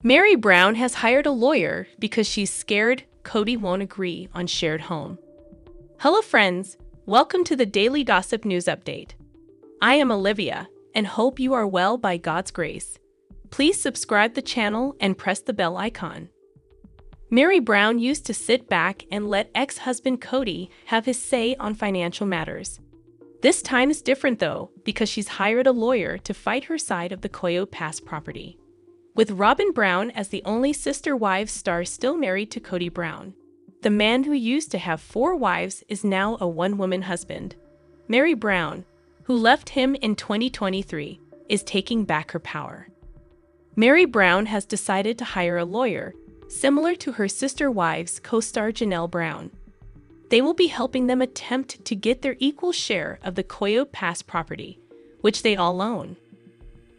Meri Brown has hired a lawyer because she's scared Kody won't agree on shared home. Hello friends, welcome to the Daily Gossip News Update. I am Olivia and hope you are well by God's grace. Please subscribe the channel and press the bell icon. Meri Brown used to sit back and let ex-husband Kody have his say on financial matters. This time is different though, because she's hired a lawyer to fight her side of the Kody Pass property. With Robyn Brown as the only sister wives star still married to Kody Brown, the man who used to have 4 wives is now a one-woman husband. Meri Brown, who left him in 2023, is taking back her power. Meri Brown has decided to hire a lawyer, similar to her sister wives co-star Janelle Brown. They will be helping them attempt to get their equal share of the Kody Pass property, which they all own.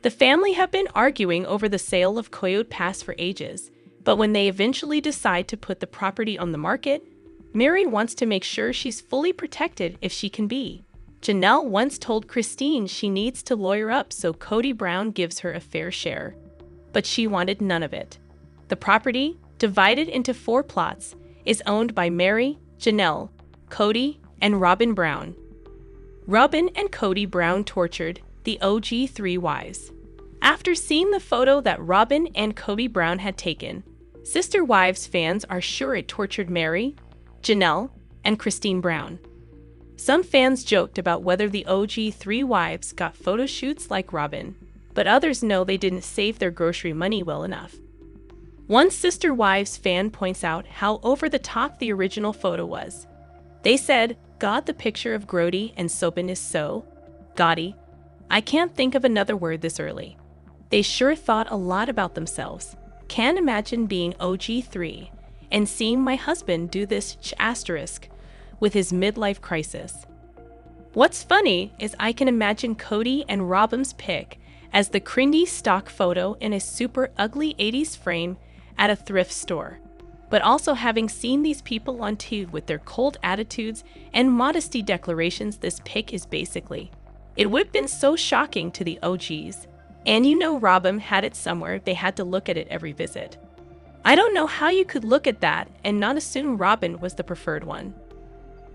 The family have been arguing over the sale of Kody Pass for ages, but when they eventually decide to put the property on the market, Meri wants to make sure she's fully protected if she can be. Janelle once told Christine she needs to lawyer up so Kody Brown gives her a fair share, but she wanted none of it. The property, divided into 4 plots, is owned by Meri, Janelle, Kody, and Robyn Brown. Robyn and Kody Brown tortured the OG 3 wives. After seeing the photo that Robyn and Kody Brown had taken, Sister Wives fans are sure it tortured Meri, Janelle, and Christine Brown. Some fans joked about whether the OG 3 wives got photo shoots like Robyn, but others know they didn't save their grocery money well enough. One Sister Wives fan points out how over-the-top the original photo was. They said, "God, the picture of Grody and Sobin is so gaudy. I can't think of another word this early." They sure thought a lot about themselves. Can't imagine being OG3 and seeing my husband do this asterisk with his midlife crisis. What's funny is I can imagine Kody and Robyn's pic as the cringy stock photo in a super ugly 80s frame at a thrift store. But also having seen these people on TV with their cold attitudes and modesty declarations, this pic is basically. It would have been so shocking to the OGs. And you know Robyn had it somewhere, they had to look at it every visit. I don't know how you could look at that and not assume Robyn was the preferred one.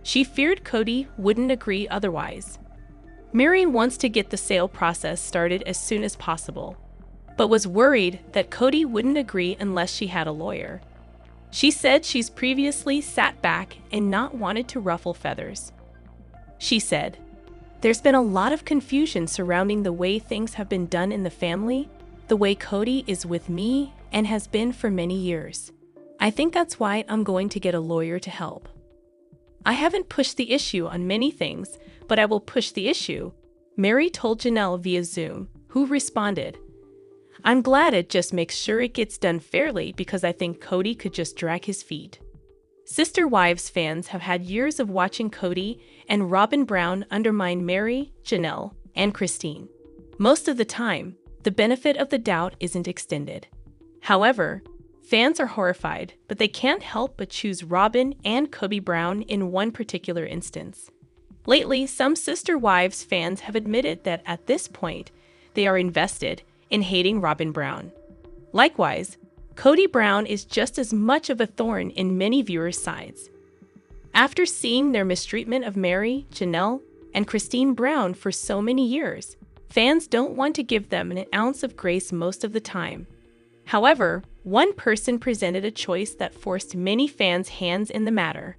She feared Kody wouldn't agree otherwise. Meri wants to get the sale process started as soon as possible, but was worried that Kody wouldn't agree unless she had a lawyer. She said she's previously sat back and not wanted to ruffle feathers. She said, "There's been a lot of confusion surrounding the way things have been done in the family, the way Kody is with me and has been for many years. I think that's why I'm going to get a lawyer to help. I haven't pushed the issue on many things, but I will push the issue," Meri told Janelle via Zoom, who responded, "I'm glad it just makes sure it gets done fairly because I think Kody could just drag his feet." Sister Wives fans have had years of watching Kody and Robyn Brown undermine Meri, Janelle, and Christine. Most of the time, the benefit of the doubt isn't extended. However, fans are horrified, but they can't help but choose Robyn and Kody Brown in one particular instance. Lately, some Sister Wives fans have admitted that at this point, they are invested in hating Robyn Brown. Likewise, Kody Brown is just as much of a thorn in many viewers' sides. After seeing their mistreatment of Meri, Janelle, and Christine Brown for so many years, fans don't want to give them an ounce of grace most of the time. However, one person presented a choice that forced many fans' hands in the matter.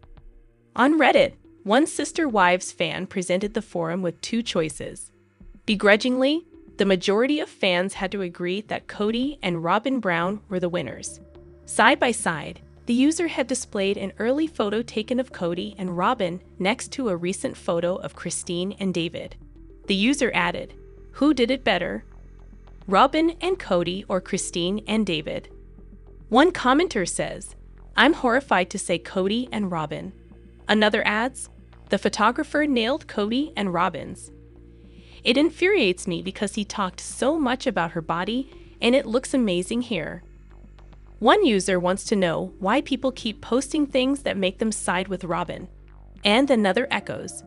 On Reddit, one Sister Wives fan presented the forum with 2 choices. Begrudgingly, the majority of fans had to agree that Kody and Robyn Brown were the winners. Side by side, the user had displayed an early photo taken of Kody and Robyn next to a recent photo of Christine and David. The user added, "Who did it better? Robyn and Kody or Christine and David?" One commenter says, "I'm horrified to say Kody and Robyn." Another adds, "The photographer nailed Kody and Robyn's. It infuriates me because he talked so much about her body and it looks amazing here." One user wants to know why people keep posting things that make them side with Robyn. And another echoes,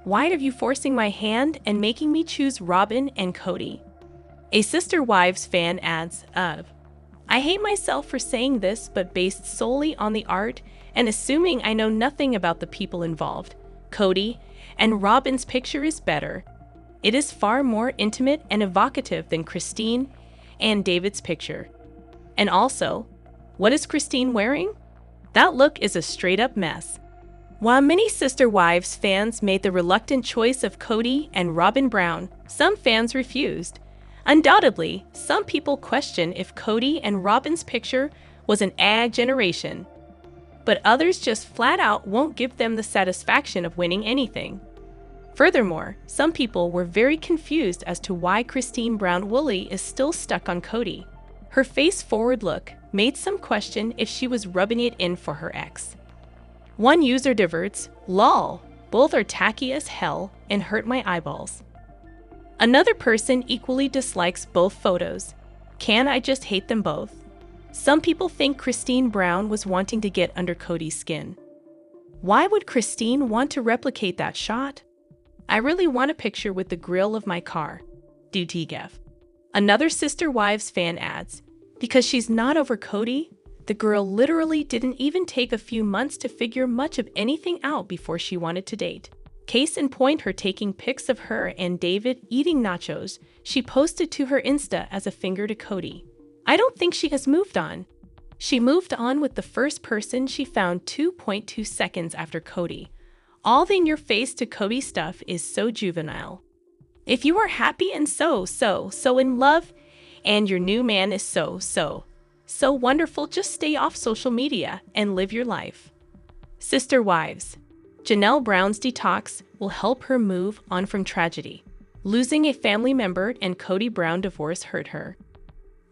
"Why are you forcing my hand and making me choose Robyn and Kody?" A Sister Wives fan adds, I hate myself for saying this, but based solely on the art and assuming I know nothing about the people involved, Kody and Robyn's picture is better. It is far more intimate and evocative than Christine and David's picture. And also, what is Christine wearing? That look is a straight-up mess. While many Sister Wives fans made the reluctant choice of Kody and Robyn Brown, some fans refused. Undoubtedly, some people question if Kody and Robyn's picture was an ag generation, but others just flat out won't give them the satisfaction of winning anything. Furthermore, some people were very confused as to why David Woolley is still stuck on Kody. Her face-forward look made some question if she was rubbing it in for her ex. One user diverts, "Lol, both are tacky as hell and hurt my eyeballs." Another person equally dislikes both photos. "Can I just hate them both?" Some people think David Brown was wanting to get under Kody's skin. Why would Christine want to replicate that shot? "I really want a picture with the grill of my car. Do TGF." Another Sister Wives fan adds, "Because she's not over Kody, the girl literally didn't even take a few months to figure much of anything out before she wanted to date." Case in point, her taking pics of her and David eating nachos she posted to her Insta as a finger to Kody. I don't think she has moved on. She moved on with the first person she found 2.2 seconds after Kody. All the in-your-face to Kody stuff is so juvenile. If you are happy and so in love, and your new man is so wonderful, just stay off social media and live your life. Sister Wives. Janelle Brown's detox will help her move on from tragedy. Losing a family member and Kody Brown divorce hurt her.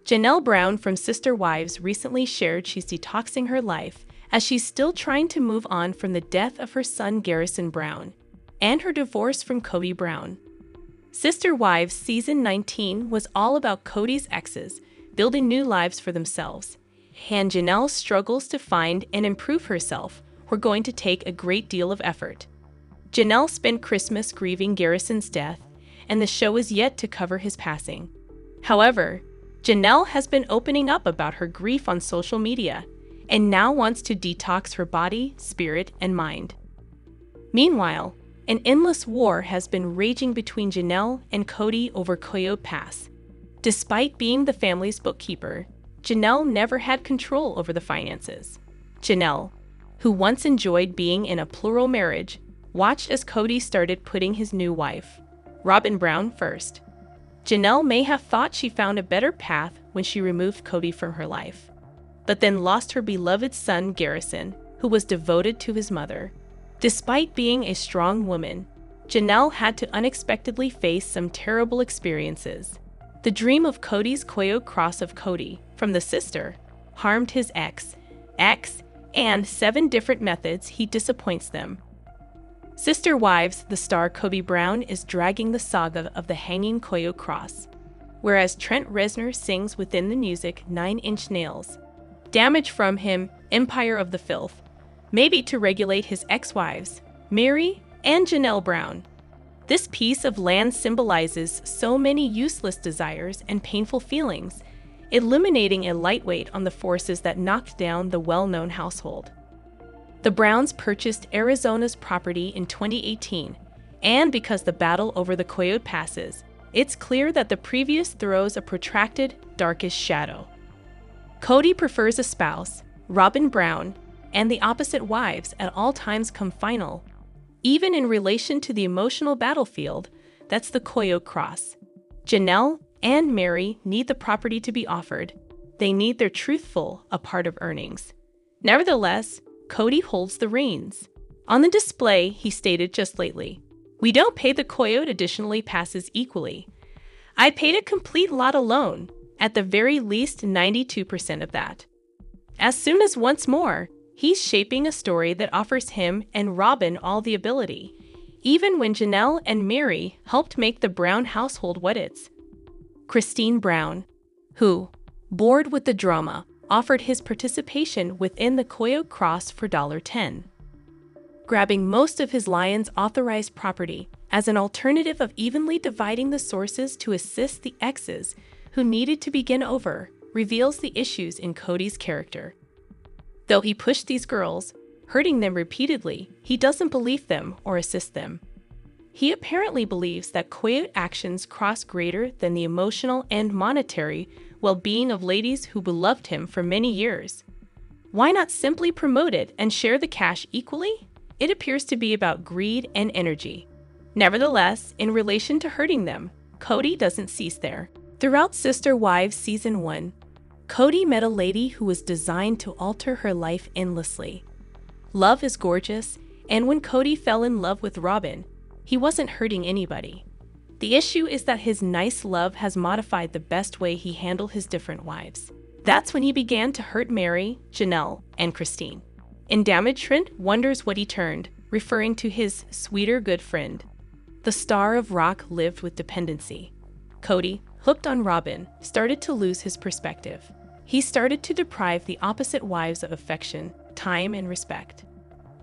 Janelle Brown from Sister Wives recently shared she's detoxing her life as she's still trying to move on from the death of her son Garrison Brown and her divorce from Kody Brown. Sister Wives Season 19 was all about Kody's exes building new lives for themselves, and Janelle's struggles to find and improve herself were going to take a great deal of effort. Janelle spent Christmas grieving Garrison's death, and the show is yet to cover his passing. However, Janelle has been opening up about her grief on social media, and now wants to detox her body, spirit, and mind. Meanwhile, an endless war has been raging between Janelle and Kody over Coyote Pass. Despite being the family's bookkeeper, Janelle never had control over the finances. Janelle, who once enjoyed being in a plural marriage, watched as Kody started putting his new wife, Robyn Brown, first. Janelle may have thought she found a better path when she removed Kody from her life, but then lost her beloved son Garrison, who was devoted to his mother. Despite being a strong woman, Janelle had to unexpectedly face some terrible experiences. The dream of Kody's Coyote Cross of Kody from the sister harmed his ex, and 7 different methods he disappoints them. Sister Wives, the star Kody Brown is dragging the saga of the hanging Coyote Cross, whereas Trent Reznor sings within the music 9 Inch Nails. Damage from him, Empire of the Filth, maybe to regulate his ex-wives, Meri and Janelle Brown. This piece of land symbolizes so many useless desires and painful feelings, eliminating a lightweight on the forces that knocked down the well-known household. The Browns purchased Arizona's property in 2018, and because the battle over the Coyote passes, it's clear that the previous throws a protracted, darkest shadow. Kody prefers a spouse, Robyn Brown, and the opposite wives at all times come final, even in relation to the emotional battlefield that's the Coyote Cross. Janelle and Meri need the property to be offered. They need their truthful a part of earnings. Nevertheless, Kody holds the reins. On the display, he stated just lately, "We don't pay the Coyote additionally passes equally. I paid a complete lot alone, at the very least 92% of that." As soon as once more, he's shaping a story that offers him and Robyn all the ability, even when Janelle and Meri helped make the Brown household what it's. David Brown, who, bored with the drama, offered his participation within the Coyote Cross for $10, grabbing most of his Lions authorized property as an alternative of evenly dividing the sources to assist the exes who needed to begin over. reveals the issues in Kody's character. Though he pushed these girls, hurting them repeatedly, he doesn't believe them or assist them. He apparently believes that coyote actions cross greater than the emotional and monetary well-being of ladies who beloved him for many years. Why not simply promote it and share the cash equally? It appears to be about greed and energy. Nevertheless, in relation to hurting them, Kody doesn't cease there. Throughout Sister Wives Season 1, Kody met a lady who was designed to alter her life endlessly. Love is gorgeous, and when Kody fell in love with Robyn, he wasn't hurting anybody. The issue is that his nice love has modified the best way he handled his different wives. That's when he began to hurt Meri, Janelle, and Christine. In Damage, Trent wonders what he turned, referring to his sweeter good friend. The star of rock lived with dependency. Kody, hooked on Robyn, started to lose his perspective. He started to deprive the opposite wives of affection, time, and respect.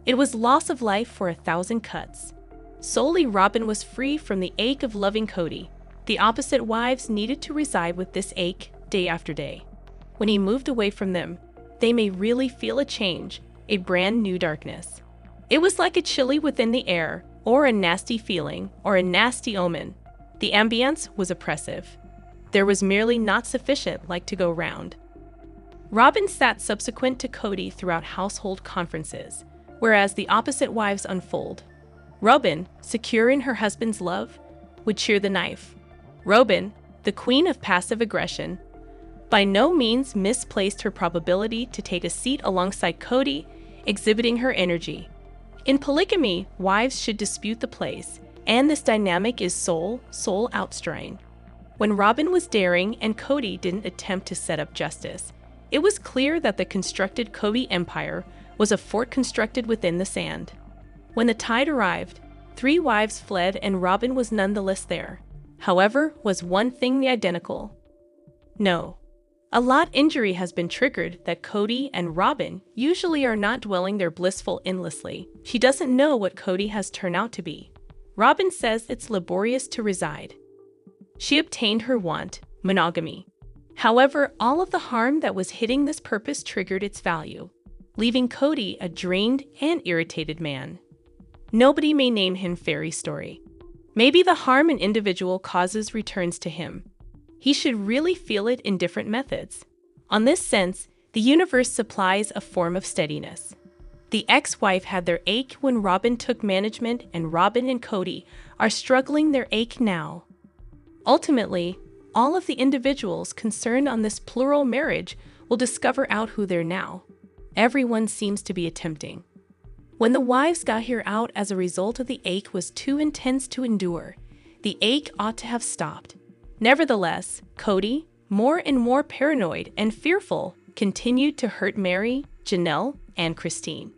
It was loss of life for 1,000 cuts. Solely Robyn was free from the ache of loving Kody. The opposite wives needed to reside with this ache day after day. When he moved away from them, they may really feel a change, a brand new darkness. It was like a chilly within the air, or a nasty feeling, or a nasty omen. The ambience was oppressive. There was merely not sufficient like to go round. Robyn sat subsequent to Kody throughout household conferences, whereas the opposite wives unfold. Robyn, secure in her husband's love, would cheer the knife. Robyn, the queen of passive aggression, by no means misplaced her probability to take a seat alongside Kody, exhibiting her energy. In polygamy, wives should dispute the place, and this dynamic is soul outstrain. When Robyn was daring and Kody didn't attempt to set up justice, it was clear that the constructed Kody empire was a fort constructed within the sand. When the tide arrived, 3 wives fled and Robyn was nonetheless there. However, was one thing the identical? No. A lot injury has been triggered that Kody and Robyn usually are not dwelling their blissful endlessly. She doesn't know what Kody has turned out to be. Robyn says it's laborious to reside. She obtained her want, monogamy. However, all of the harm that was hitting this purpose triggered its value, leaving Kody a drained and irritated man. Nobody may name him fairy story. Maybe the harm an individual causes returns to him. He should really feel it in different methods. On this sense, the universe supplies a form of steadiness. The ex-wife had their ache when Robyn took management, and Robyn and Kody are struggling their ache now. Ultimately, all of the individuals concerned on this plural marriage will discover out who they're now. Everyone seems to be attempting. When the wives got here out as a result of the ache was too intense to endure, the ache ought to have stopped. Nevertheless, Kody, more and more paranoid and fearful, continued to hurt Meri, Janelle, and Christine.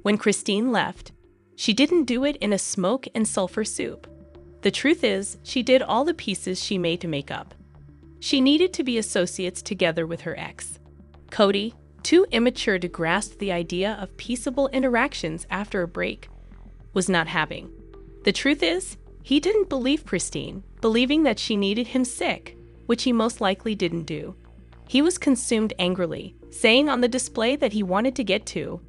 When Christine left, she didn't do it in a smoke and sulfur soup. The truth is, she did all the pieces she made to make up. She needed to be associates together with her ex. Kody, too immature to grasp the idea of peaceable interactions after a break, was not having. The truth is, he didn't believe Christine, believing that she needed him sick, which he most likely didn't do. He was consumed angrily, saying on the display that he wanted to get to.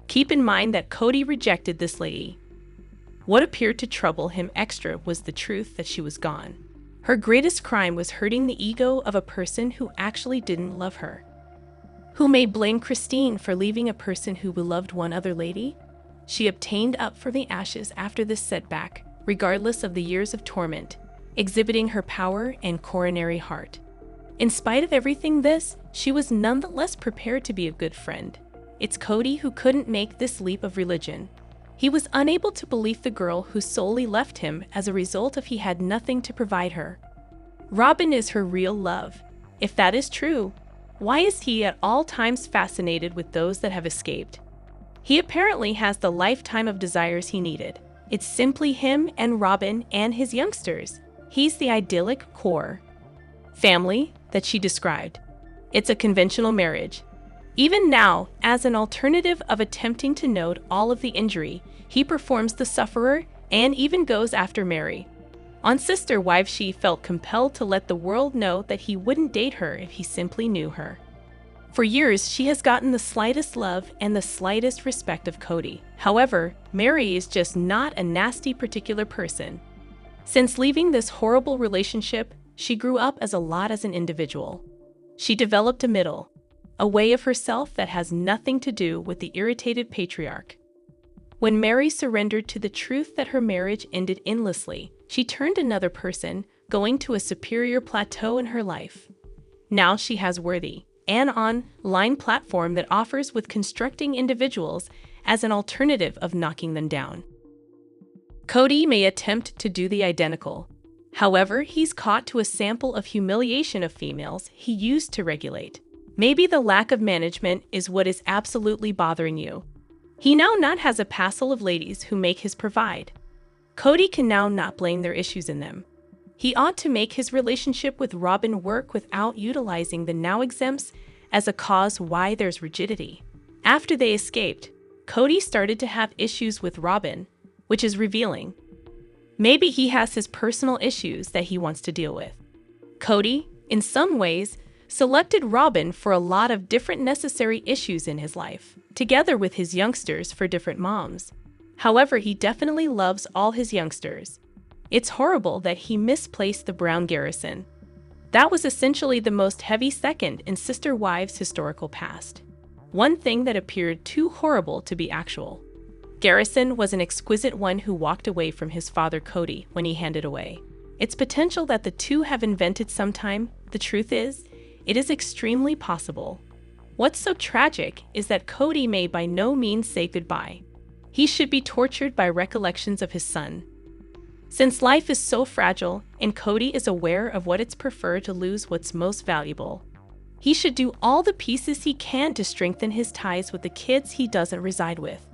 Keep in mind that Kody rejected this lady. What appeared to trouble him extra was the truth that she was gone. Her greatest crime was hurting the ego of a person who actually didn't love her. Who may blame Christine for leaving a person who beloved one other lady? She obtained up from the ashes after this setback, regardless of the years of torment, exhibiting her power and coronary heart. In spite of everything this, she was nonetheless prepared to be a good friend. It's Kody who couldn't make this leap of religion. He was unable to believe the girl who solely left him as a result of he had nothing to provide her. Robyn is her real love. If that is true, why is he at all times fascinated with those that have escaped? He apparently has the lifetime of desires he needed. It's simply him and Robyn and his youngsters. He's the idyllic core family that she described. It's a conventional marriage. Even now, as an alternative of attempting to note all of the injury, he performs the sufferer and even goes after Meri. On Sister Wives, she felt compelled to let the world know that he wouldn't date her if he simply knew her. For years, she has gotten the slightest love and the slightest respect of Kody. However, Meri is just not a nasty particular person. Since leaving this horrible relationship, she grew up as an individual. She developed a way of herself that has nothing to do with the irritated patriarch. When Meri surrendered to the truth that her marriage ended endlessly, she turned another person, going to a superior plateau in her life. Now she has Worthy, an online platform that offers with constructing individuals as an alternative of knocking them down. Kody may attempt to do the identical. However, he's caught to a sample of humiliation of females he used to regulate. Maybe the lack of management is what is absolutely bothering you. He now not has a passel of ladies who make his provide. Kody can now not blame their issues in them. He ought to make his relationship with Robyn work without utilizing the now exempts as a cause why there's rigidity. After they escaped, Kody started to have issues with Robyn, which is revealing. Maybe he has his personal issues that he wants to deal with. Kody, in some ways, selected Robyn for a lot of different necessary issues in his life, together with his youngsters for different moms. However, he definitely loves all his youngsters. It's horrible that he misplaced the Brown Garrison. That was essentially the most heavy second in Sister Wives' historical past. One thing that appeared too horrible to be actual. Garrison was an exquisite one who walked away from his father Kody when he handed away. It's potential that the two have invented sometime. The truth is, it is extremely possible. What's so tragic is that Kody may by no means say goodbye. He should be tortured by recollections of his son. Since life is so fragile and Kody is aware of what it's preferred to lose what's most valuable, he should do all the pieces he can to strengthen his ties with the kids he doesn't reside with.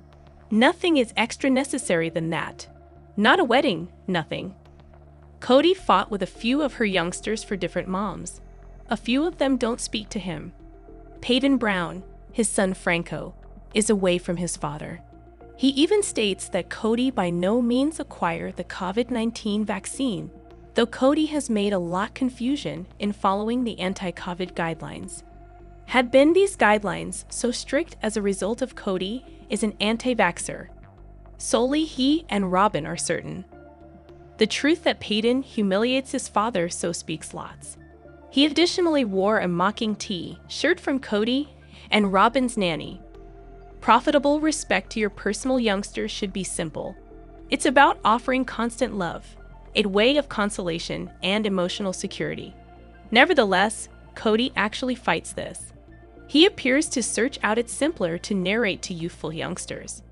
Nothing is extra necessary than that. Not a wedding, nothing. Kody fought with a few of her youngsters for different moms. A few of them don't speak to him. Kody Brown, his son Franco, is away from his father. He even states that Kody by no means acquired the COVID-19 vaccine, though Kody has made a lot confusion in following the anti-COVID guidelines. Had been these guidelines so strict as a result of Kody is an anti-vaxxer? Solely he and Robyn are certain. The truth that Kody humiliates his father so speaks lots. He additionally wore a mocking T-shirt from Kody and Robyn's nanny. Profitable respect to your personal youngsters should be simple. It's about offering constant love, a way of consolation and emotional security. Nevertheless, Kody actually fights this. He appears to search out it simpler to narrate to youthful youngsters.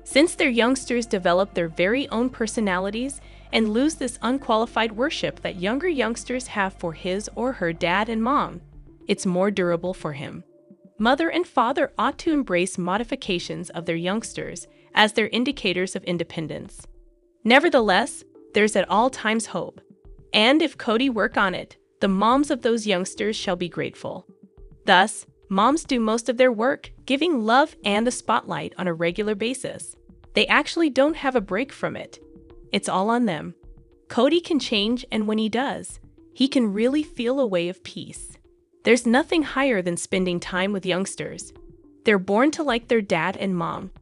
Since their youngsters develop their very own personalities and lose this unqualified worship that younger youngsters have for his or her dad and mom, it's more durable for him. Mother and father ought to embrace modifications of their youngsters as their indicators of independence. Nevertheless, there's at all times hope. And if Kody work on it, the moms of those youngsters shall be grateful. Thus, moms do most of their work, giving love and the spotlight on a regular basis. They actually don't have a break from it. It's all on them. Kody can change, and when he does, he can really feel a way of peace. There's nothing higher than spending time with youngsters. They're born to like their dad and mom.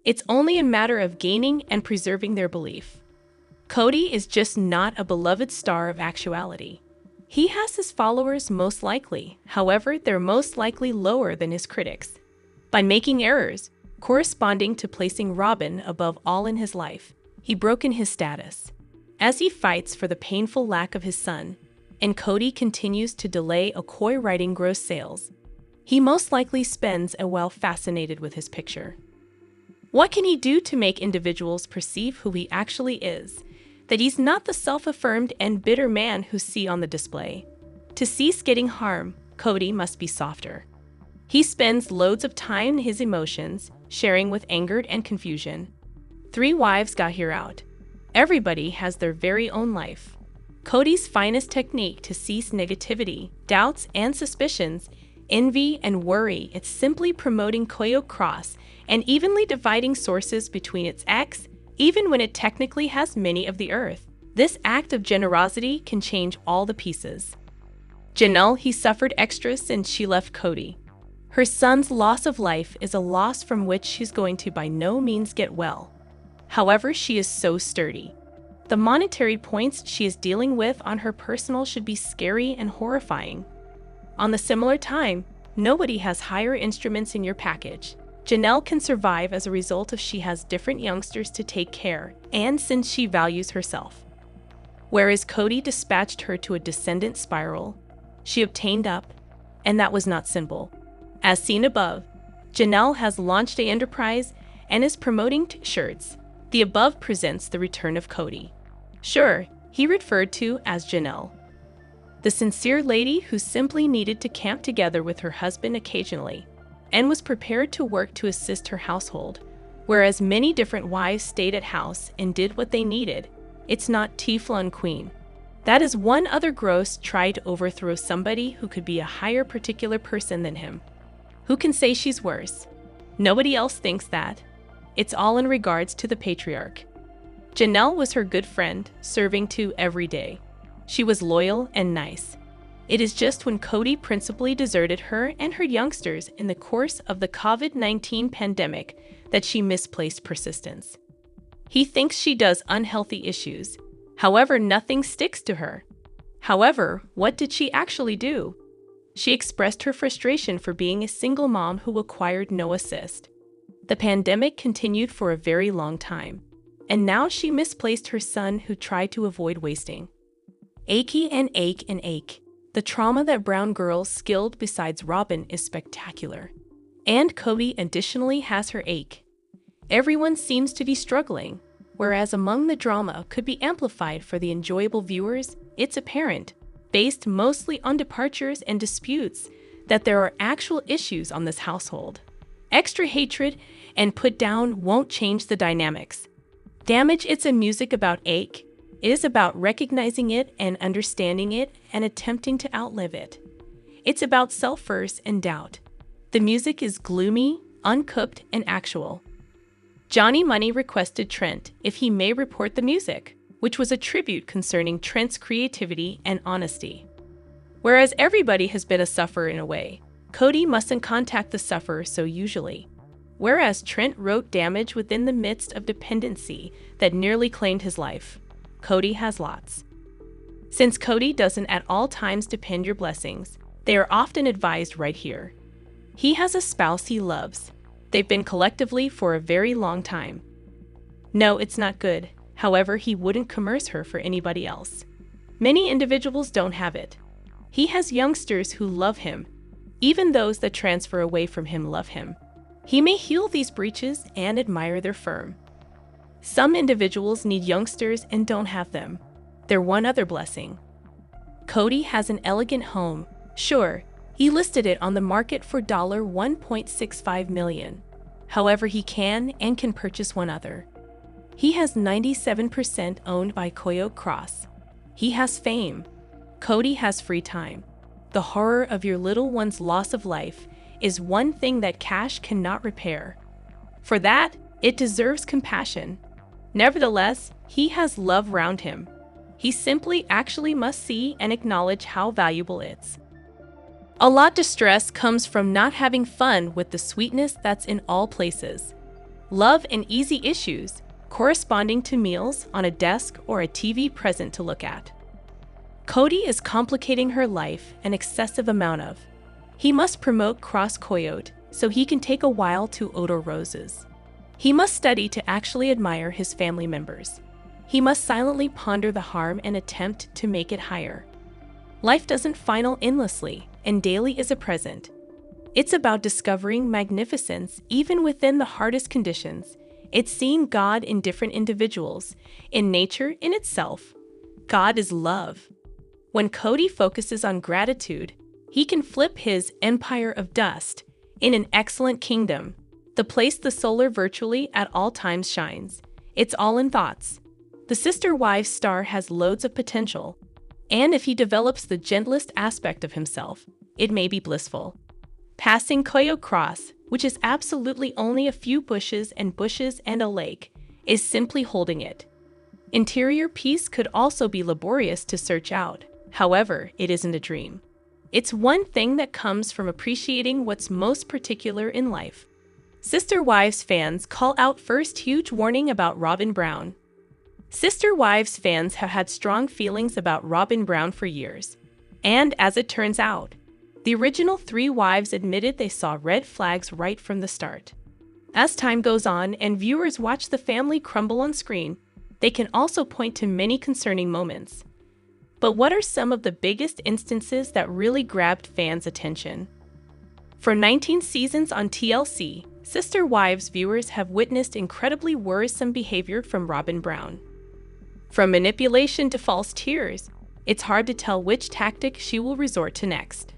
It's only a matter of gaining and preserving their belief. Kody is just not a beloved star of actuality. He has his followers most likely, however, they're most likely lower than his critics. By making errors, corresponding to placing Robyn above all in his life, he broken his status. As he fights for the painful lack of his son, and Kody continues to delay a coy writing gross sales, he most likely spends a while fascinated with his picture. What can he do to make individuals perceive who he actually is? That he's not the self-affirmed and bitter man who see on the display. To cease getting harm, Kody must be softer. He spends loads of time in his emotions, sharing with anger and confusion. 3 wives got here out. Everybody has their very own life. Kody's finest technique to cease negativity, doubts and suspicions, envy and worry, it's simply promoting Koyo cross and evenly dividing sources between its ex, even when it technically has many of the earth. This act of generosity can change all the pieces. Janelle, he suffered extra since she left Kody. Her son's loss of life is a loss from which she's going to by no means get well. However, she is so sturdy. The monetary points she is dealing with on her personal should be scary and horrifying. On the similar time, nobody has higher instruments in your package. Janelle can survive as a result of she has different youngsters to take care, and since she values herself. Whereas Kody dispatched her to a descendant spiral, she obtained up, and that was not simple. As seen above, Janelle has launched an enterprise and is promoting t-shirts. The above presents the return of Kody. Sure, he referred to as Janelle, the sincere lady who simply needed to camp together with her husband occasionally and was prepared to work to assist her household, whereas many different wives stayed at house and did what they needed. It's not Teflon Queen. That is one other gross try to overthrow somebody who could be a higher particular person than him. Who can say she's worse? Nobody else thinks that. It's all in regards to the patriarch. Janelle was her good friend, serving to every day. She was loyal and nice. It is just when Kody principally deserted her and her youngsters in the course of the COVID-19 pandemic that she misplaced persistence. He thinks she does unhealthy issues. However, nothing sticks to her. However, what did she actually do? She expressed her frustration for being a single mom who acquired no assist. The pandemic continued for a very long time, and now she misplaced her son who tried to avoid wasting. Achy and ache and ache. The trauma that Brown girls skilled besides Robyn is spectacular. And Kody additionally has her ache. Everyone seems to be struggling, whereas among the drama could be amplified for the enjoyable viewers, it's apparent, based mostly on departures and disputes, that there are actual issues on this household. Extra hatred and put down won't change the dynamics. Damage, it's a music about ache. It is about recognizing it and understanding it and attempting to outlive it. It's about self-first and doubt. The music is gloomy, uncooked, and actual. Johnny Money requested Trent if he may report the music, which was a tribute concerning Trent's creativity and honesty. Whereas everybody has been a sufferer in a way, Kody mustn't contact the sufferer so usually. Whereas Trent wrote damage within the midst of dependency that nearly claimed his life. Kody has lots. Since Kody doesn't at all times depend your blessings, they are often advised right here. He has a spouse he loves. They've been collectively for a very long time. No, it's not good. However, he wouldn't commerce her for anybody else. Many individuals don't have it. He has youngsters who love him. Even those that transfer away from him love him. He may heal these breaches and admire their firm. Some individuals need youngsters and don't have them. They're one other blessing. Kody has an elegant home. Sure, he listed it on the market for $1.65 million. However, he can purchase one other. He has 97% owned by Coyote Cross. He has fame. Kody has free time. The horror of your little one's loss of life is one thing that cash cannot repair. For that, it deserves compassion. Nevertheless, he has love round him. He simply actually must see and acknowledge how valuable it's. A lot distress comes from not having fun with the sweetness that's in all places. Love and easy issues, corresponding to meals on a desk or a TV present to look at. Kody is complicating her life an excessive amount of. He must promote cross coyote so he can take a while to odor roses. He must study to actually admire his family members. He must silently ponder the harm and attempt to make it higher. Life doesn't final endlessly, and daily is a present. It's about discovering magnificence even within the hardest conditions. It's seeing God in different individuals, in nature in itself. God is love. When Kody focuses on gratitude, he can flip his empire of dust in an excellent kingdom, the place the solar virtually at all times shines. It's all in thoughts. The sister wives star has loads of potential, and if he develops the gentlest aspect of himself, it may be blissful. Passing Coyote Cross, which is absolutely only a few bushes and a lake, is simply holding it. Interior peace could also be laborious to search out. However, it isn't a dream. It's one thing that comes from appreciating what's most particular in life. Sister Wives fans call out first huge warning about Robyn Brown. Sister Wives fans have had strong feelings about Robyn Brown for years. And as it turns out, the original 3 wives admitted they saw red flags right from the start. As time goes on and viewers watch the family crumble on screen, they can also point to many concerning moments. But what are some of the biggest instances that really grabbed fans' attention? For 19 seasons on TLC, Sister Wives viewers have witnessed incredibly worrisome behavior from Robyn Brown. From manipulation to false tears, it's hard to tell which tactic she will resort to next.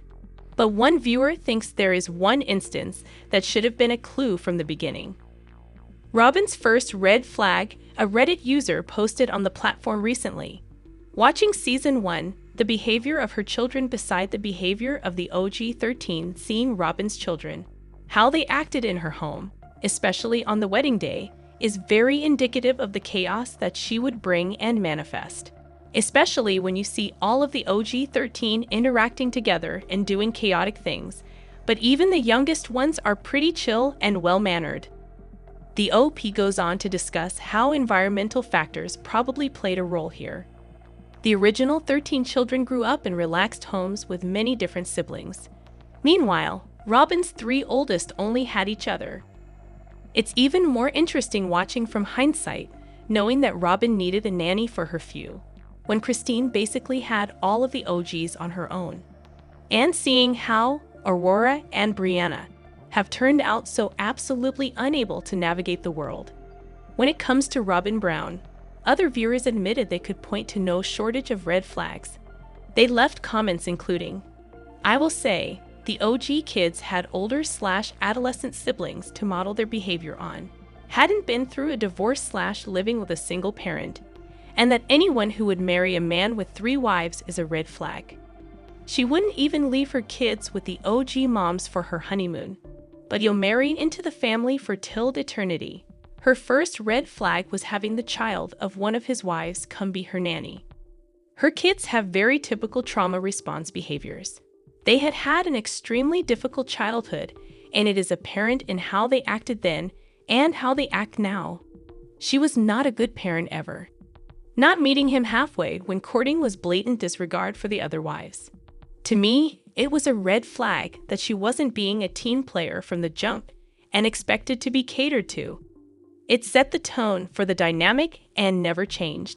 But one viewer thinks there is one instance that should have been a clue from the beginning. Robyn's first red flag, a Reddit user posted on the platform recently. Watching Season 1, the behavior of her children beside the behavior of the OG 13 seeing Robyn's children, how they acted in her home, especially on the wedding day, is very indicative of the chaos that she would bring and manifest. Especially when you see all of the OG 13 interacting together and doing chaotic things, but even the youngest ones are pretty chill and well-mannered. The OP goes on to discuss how environmental factors probably played a role here. The original 13 children grew up in relaxed homes with many different siblings. Meanwhile, Robyn's 3 oldest only had each other. It's even more interesting watching from hindsight, knowing that Robyn needed a nanny for her few, when Christine basically had all of the OGs on her own. And seeing how Aurora and Brianna have turned out so absolutely unable to navigate the world. When it comes to Robyn Brown, other viewers admitted they could point to no shortage of red flags. They left comments including, "I will say, the OG kids had older/adolescent siblings to model their behavior on, hadn't been through a divorce/living with a single parent, and that anyone who would marry a man with 3 wives is a red flag. She wouldn't even leave her kids with the OG moms for her honeymoon, but you'll marry into the family for till eternity." Her first red flag was having the child of one of his wives come be her nanny. Her kids have very typical trauma response behaviors. They had had an extremely difficult childhood, and it is apparent in how they acted then and how they act now. She was not a good parent ever. Not meeting him halfway when courting was blatant disregard for the other wives. To me, it was a red flag that she wasn't being a team player from the jump and expected to be catered to. It set the tone for the dynamic and never changed.